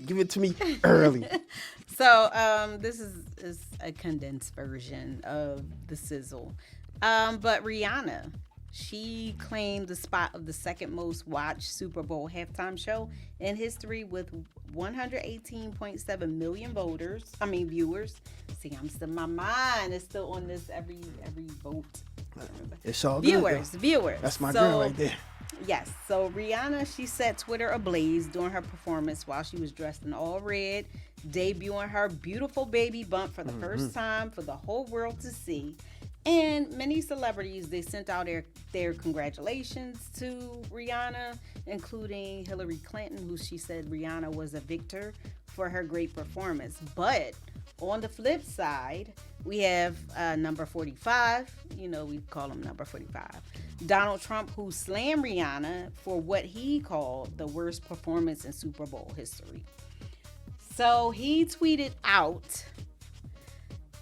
Give it to me early. So this is a condensed version of the sizzle. But Rihanna, she claimed the spot of the second most watched Super Bowl halftime show in history with 118.7 million viewers. See, my mind is still on this every vote. It's all good. Viewers. That's my girl right there. Yes. So Rihanna, she set Twitter ablaze during her performance while she was dressed in all red, debuting her beautiful baby bump for the first time for the whole world to see. And many celebrities, they sent out their congratulations to Rihanna, including Hillary Clinton, who she said Rihanna was a victor for her great performance. But on the flip side, we have number 45. We call him number 45. Donald Trump, who slammed Rihanna for what he called the worst performance in Super Bowl history. So he tweeted out,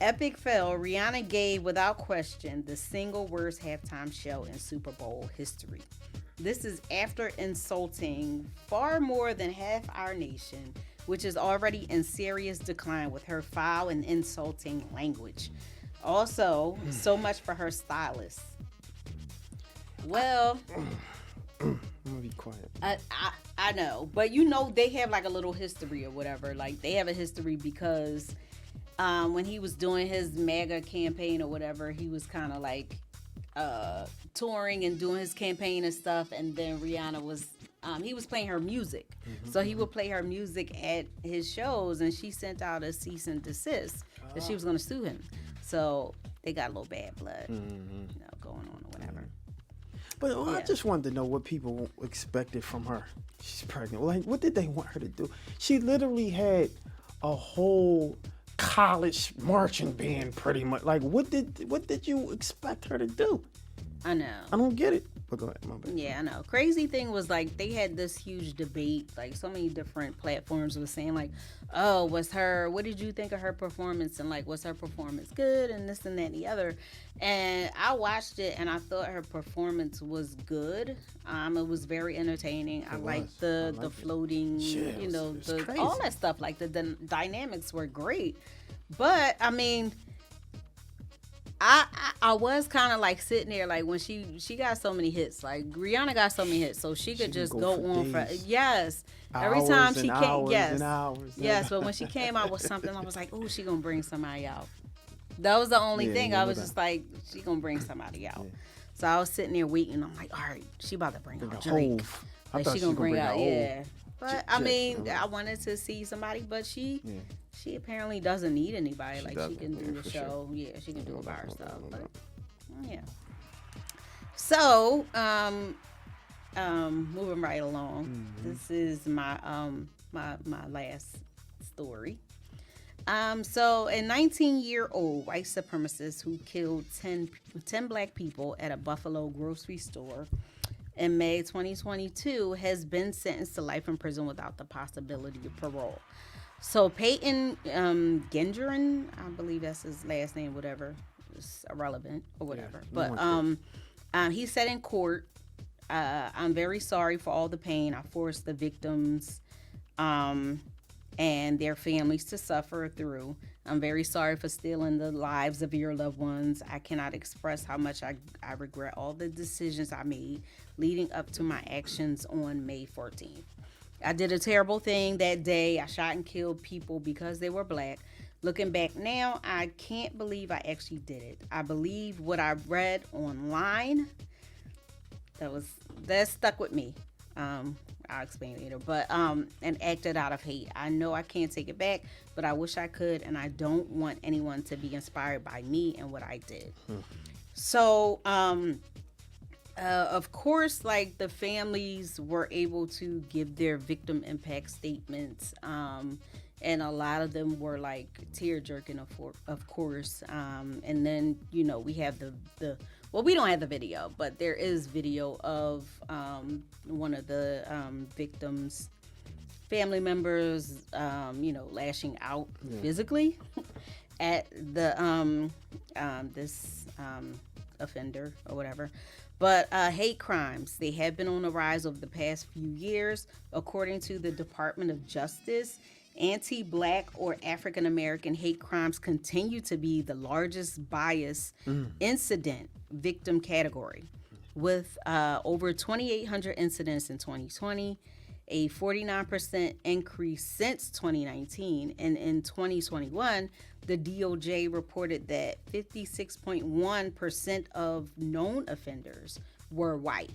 "Epic fail, Rihanna gave without question the single worst halftime show in Super Bowl history. This is after insulting far more than half our nation, which is already in serious decline with her foul and insulting language. Also, so much for her stylist." Well, I'm gonna be quiet. I know, but they have like a little history or whatever. Like they have a history because when he was doing his MAGA campaign or whatever, he was kind of like touring and doing his campaign and stuff, and then Rihanna was he was playing her music. So he would play her music at his shows, and she sent out a cease and desist that she was going to sue him. So they got a little bad blood going on or whatever. But I just wanted to know what people expected from her. She's pregnant. Like, what did they want her to do? She literally had a whole college marching band, pretty much. Like, what did you expect her to do? I know. I don't get it. But go ahead, my bad. Yeah, I know. Crazy thing was, like, they had this huge debate. Like, so many different platforms was saying, like, oh, what did you think of her performance? And, like, was her performance good? And this and that and the other. And I watched it, and I thought her performance was good. It was very entertaining. I liked the floating, all that stuff. Like, the dynamics were great. But, I mean, I was kind of like sitting there like when she got so many hits, like Rihanna got so many hits, so she could just go on for every time she came, yes, but when she came out with something, I was like, oh, she gonna bring somebody out. That was the only thing. I was just like, she gonna bring somebody out. So I was sitting there waiting. I'm like, all right, she about to bring out Drake. Like she gonna bring out But I mean, I wanted to see somebody, but she apparently doesn't need anybody. Like she can do the show. Sure. Yeah, she can do it by herself. But yeah. So, moving right along. This is my my last story. So a 19-year-old white supremacist who killed 10 black people at a Buffalo grocery store in May 2022 has been sentenced to life in prison without the possibility of parole. So Payton Gendron, I believe that's his last name, whatever, it's irrelevant or whatever. But he said in court, I'm very sorry for all the pain I forced the victims and their families to suffer through. I'm very sorry for stealing the lives of your loved ones. I cannot express how much I regret all the decisions I made leading up to my actions on May 14th. I did a terrible thing that day. I shot and killed people because they were black. Looking back now, I can't believe I actually did it. I believe what I read online. That stuck with me. I'll explain later. But and acted out of hate. I know I can't take it back, but I wish I could, and I don't want anyone to be inspired by me and what I did. So of course, like the families were able to give their victim impact statements, and a lot of them were like tear jerking, of course. And then we have the well, we don't have the video, but there is video of one of the victims' family members, lashing out physically at the this offender or whatever. But hate crimes, they have been on the rise over the past few years. According to the Department of Justice, anti-Black or African-American hate crimes continue to be the largest bias incident victim category, with over 2,800 incidents in 2020, a 49% increase since 2019. And in 2021, the DOJ reported that 56.1% of known offenders were white.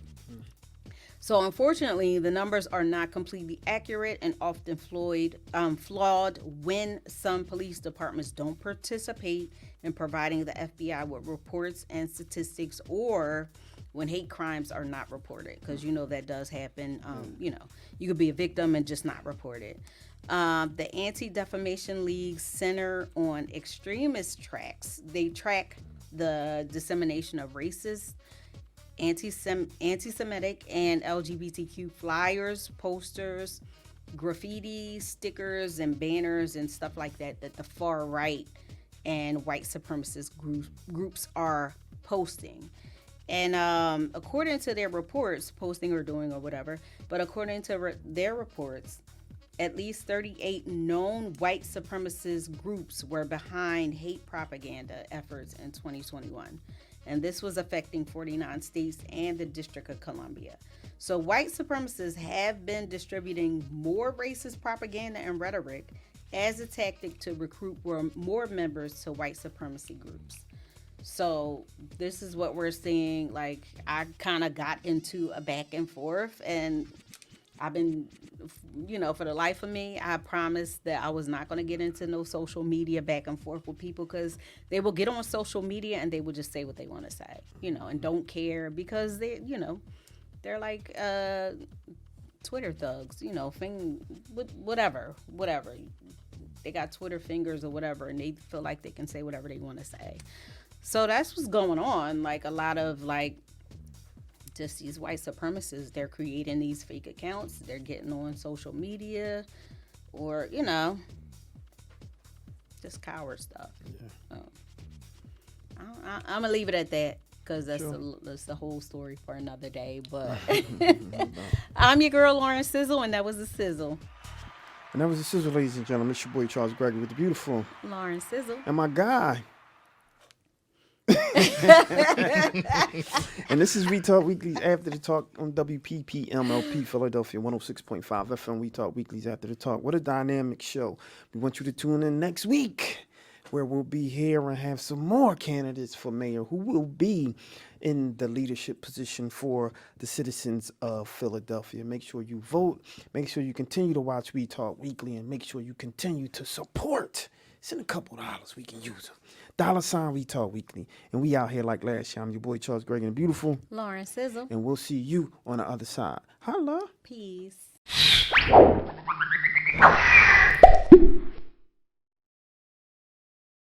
So unfortunately, the numbers are not completely accurate and often flawed when some police departments don't participate in providing the FBI with reports and statistics, or when hate crimes are not reported, because that does happen. You could be a victim and just not report it. The Anti-Defamation League Center on Extremist tracks. They track the dissemination of racist, anti-Semitic, and LGBTQ flyers, posters, graffiti, stickers, and banners and stuff like that the far right and white supremacist groups are posting. And according to their reports, posting or doing or whatever, but according to their reports, at least 38 known white supremacist groups were behind hate propaganda efforts in 2021. And this was affecting 49 states and the District of Columbia. So white supremacists have been distributing more racist propaganda and rhetoric as a tactic to recruit more members to white supremacy groups. So this is what we're seeing. Like, I kind of got into a back and forth, and I've been, for the life of me, I promised that I was not going to get into no social media back and forth with people, because they will get on social media and they will just say what they want to say, and don't care, because they're like Twitter thugs, whatever. They got Twitter fingers or whatever, and they feel like they can say whatever they want to say. So that's what's going on. Like, a lot of just these white supremacists, they're creating these fake accounts. They're getting on social media, or, just coward stuff. Yeah. I'm going to leave it at that, because that's the whole story for another day. But I'm your girl, Lauren Sizzle, and that was the Sizzle. And that was the Sizzle, ladies and gentlemen. It's your boy, Charles Gregory, with the beautiful Lauren Sizzle. And my guy. And this is We Talk Weeklies After the Talk on WPPMLP Philadelphia 106.5 FM. We Talk Weeklies After the Talk. What a dynamic show. We want you to tune in next week, where we'll be here and have some more candidates for mayor who will be in the leadership position for the citizens of Philadelphia. Make sure you vote. Make sure you continue to watch We Talk Weekly, and make sure you continue to support. Send a couple dollars. We can use them. $ We Talk Weekly. And we out here like last year. I'm your boy, Charles Gregory, and beautiful Lauren Sizzle. And we'll see you on the other side. Holla. Peace.